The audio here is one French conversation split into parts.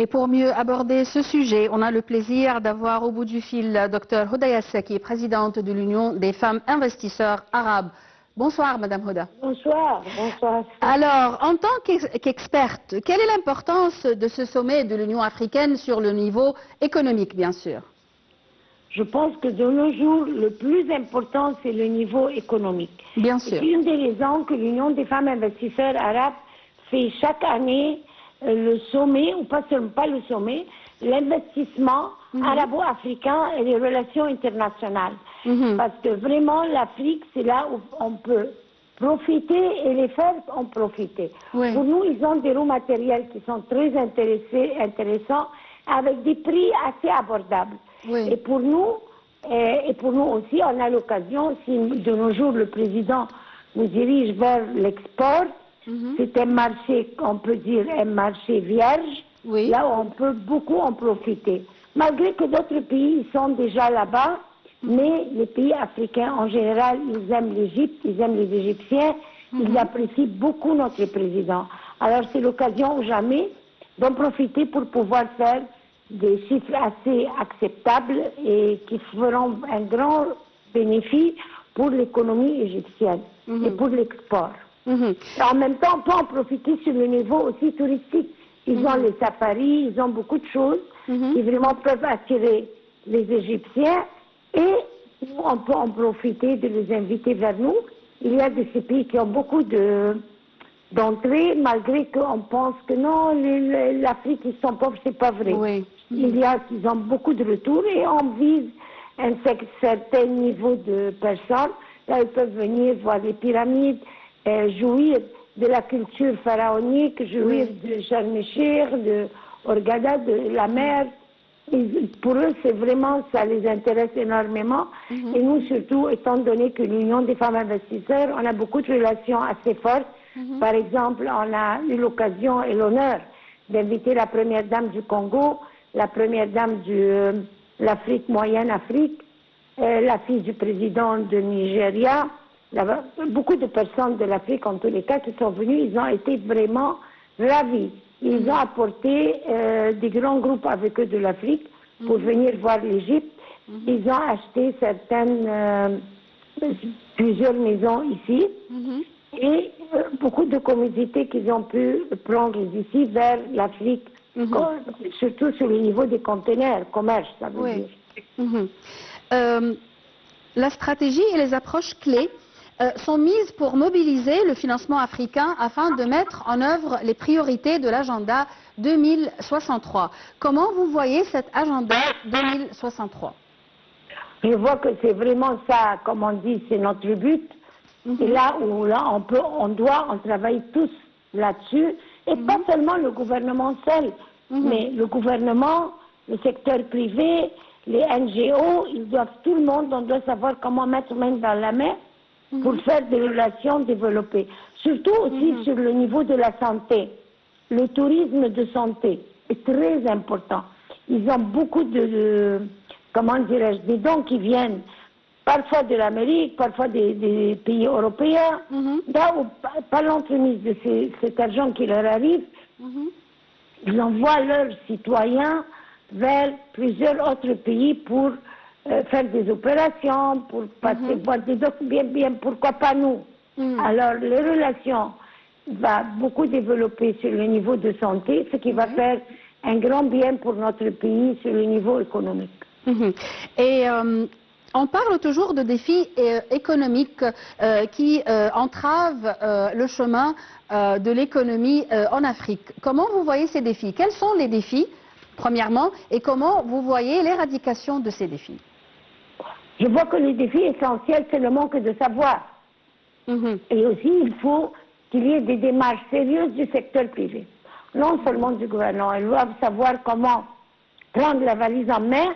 Et pour mieux aborder ce sujet, on a le plaisir d'avoir au bout du fil Dr Hoda qui est présidente de l'Union des femmes investisseurs arabes. Bonsoir Madame Hoda. Bonsoir, bonsoir. Alors, en tant qu'experte, quelle est l'importance de ce sommet de l'Union africaine sur le niveau économique, bien sûr? Je pense que de nos jours, le plus important, c'est le niveau économique. Bien sûr. C'est une des raisons que l'Union des femmes investisseurs arabes fait chaque année le sommet, ou pas seulement pas le sommet, l'investissement arabo-africain et les relations internationales. Parce que vraiment, l'Afrique, c'est là où on peut profiter et les femmes en profiter. Oui. Pour nous, ils ont des roues matériels qui sont très intéressants, avec des prix assez abordables. Oui. Et pour nous aussi, on a l'occasion, si de nos jours le président nous dirige vers l'export, c'est un marché, on peut dire, un marché vierge, Oui. là où on peut beaucoup en profiter. Malgré que d'autres pays sont déjà là-bas, mais les pays africains en général, ils aiment l'Égypte, ils aiment les Égyptiens, ils apprécient beaucoup notre président. Alors c'est l'occasion ou jamais d'en profiter pour pouvoir faire des chiffres assez acceptables et qui feront un grand bénéfice pour l'économie égyptienne et pour l'export. En même temps, on peut en profiter sur le niveau aussi touristique. Ils ont les safaris, ils ont beaucoup de choses qui vraiment peuvent attirer les Égyptiens et nous, on peut en profiter de les inviter vers nous. Il y a de ces pays qui ont beaucoup d'entrées, malgré qu'on pense que non, l'Afrique, ils sont pauvres, c'est pas vrai. Oui. Il y a qu'ils ont beaucoup de retours et on vise un certain niveau de personnes. Là, ils peuvent venir voir les pyramides, jouir de la culture pharaonique, jouir de Sharm el-Sheikh, de Hurghada, de la mer. Et pour eux, c'est vraiment, ça les intéresse énormément. Et nous, surtout, étant donné que l'Union des femmes investisseurs, on a beaucoup de relations assez fortes. Par exemple, on a eu l'occasion et l'honneur d'inviter la première dame du Congo, la première dame de l'Afrique, Moyenne-Afrique, la fille du président de Nigeria, beaucoup de personnes de l'Afrique, en tous les cas, qui sont venues, ils ont été vraiment ravis. Ils ont apporté des grands groupes avec eux de l'Afrique pour venir voir l'Égypte. Ils ont acheté plusieurs maisons ici et beaucoup de commodités qu'ils ont pu prendre ici vers l'Afrique, surtout sur le niveau des conteneurs, commerce, ça veut dire. La stratégie et les approches clés sont mises pour mobiliser le financement africain afin de mettre en œuvre les priorités de l'agenda 2063. Comment vous voyez cet agenda 2063? Je vois que c'est vraiment ça, comme on dit, c'est notre but. Et là où on travaille tous là-dessus, et pas seulement le gouvernement seul, mais le gouvernement, le secteur privé, les NGO, tout le monde, on doit savoir comment mettre main dans la main pour faire des relations développées. Surtout aussi sur le niveau de la santé. Le tourisme de santé est très important. Ils ont beaucoup comment dirais-je, des dons qui viennent parfois de l'Amérique, parfois des pays européens. Là où, par l'entremise de cet argent qui leur arrive, ils envoient leurs citoyens vers plusieurs autres pays pour faire des opérations, pour passer voir des docteurs, bien, pourquoi pas nous. Alors, les relations vont beaucoup développer sur le niveau de santé, ce qui va faire un grand bien pour notre pays sur le niveau économique. Et on parle toujours de défis économiques qui entravent le chemin de l'économie en Afrique. Comment vous voyez ces défis? Quels sont les défis, premièrement, et comment vous voyez l'éradication de ces défis? Je vois que le défi essentiel, c'est le manque de savoir. Et aussi, il faut qu'il y ait des démarches sérieuses du secteur privé, non seulement du gouvernement. Ils doivent savoir comment prendre la valise en main,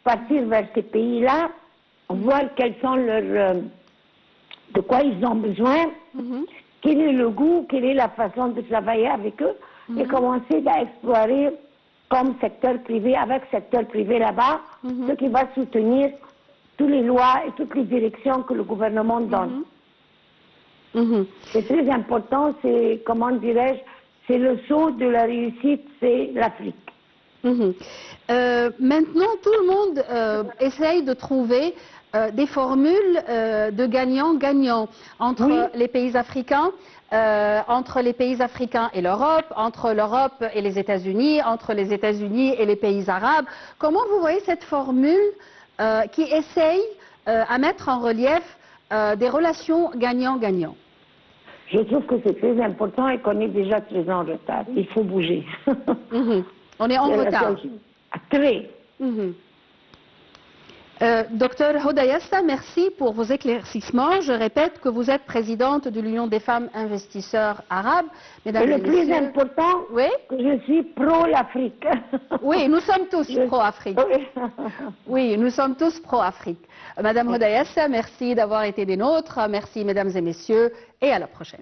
partir vers ces pays-là, voir quels sont de quoi ils ont besoin, quel est le goût, quelle est la façon de travailler avec eux, et commencer à explorer comme secteur privé, avec secteur privé là-bas, ce qui va soutenir toutes les lois et toutes les directions que le gouvernement donne. C'est très important, c'est, comment dirais-je, c'est le saut de la réussite, c'est l'Afrique. Maintenant, tout le monde essaye de trouver des formules de gagnant-gagnant entre les pays africains, et l'Europe, entre l'Europe et les États-Unis, entre les États-Unis et les pays arabes. Comment vous voyez cette formule qui essaye à mettre en relief des relations gagnant-gagnant? Je trouve que c'est très important et qu'on est déjà très en retard. Il faut bouger. On est en retard. Très. Docteur Hoda Yassa, merci pour vos éclaircissements. Je répète que vous êtes présidente de l'Union des femmes investisseurs arabes. Mesdames et le messieurs, plus important, que je suis pro-l'Afrique. Oui, nous sommes tous pro-Afrique. Oui, nous sommes tous pro-Afrique. Madame Hoda Yassa, merci d'avoir été des nôtres. Merci, mesdames et messieurs, et à la prochaine.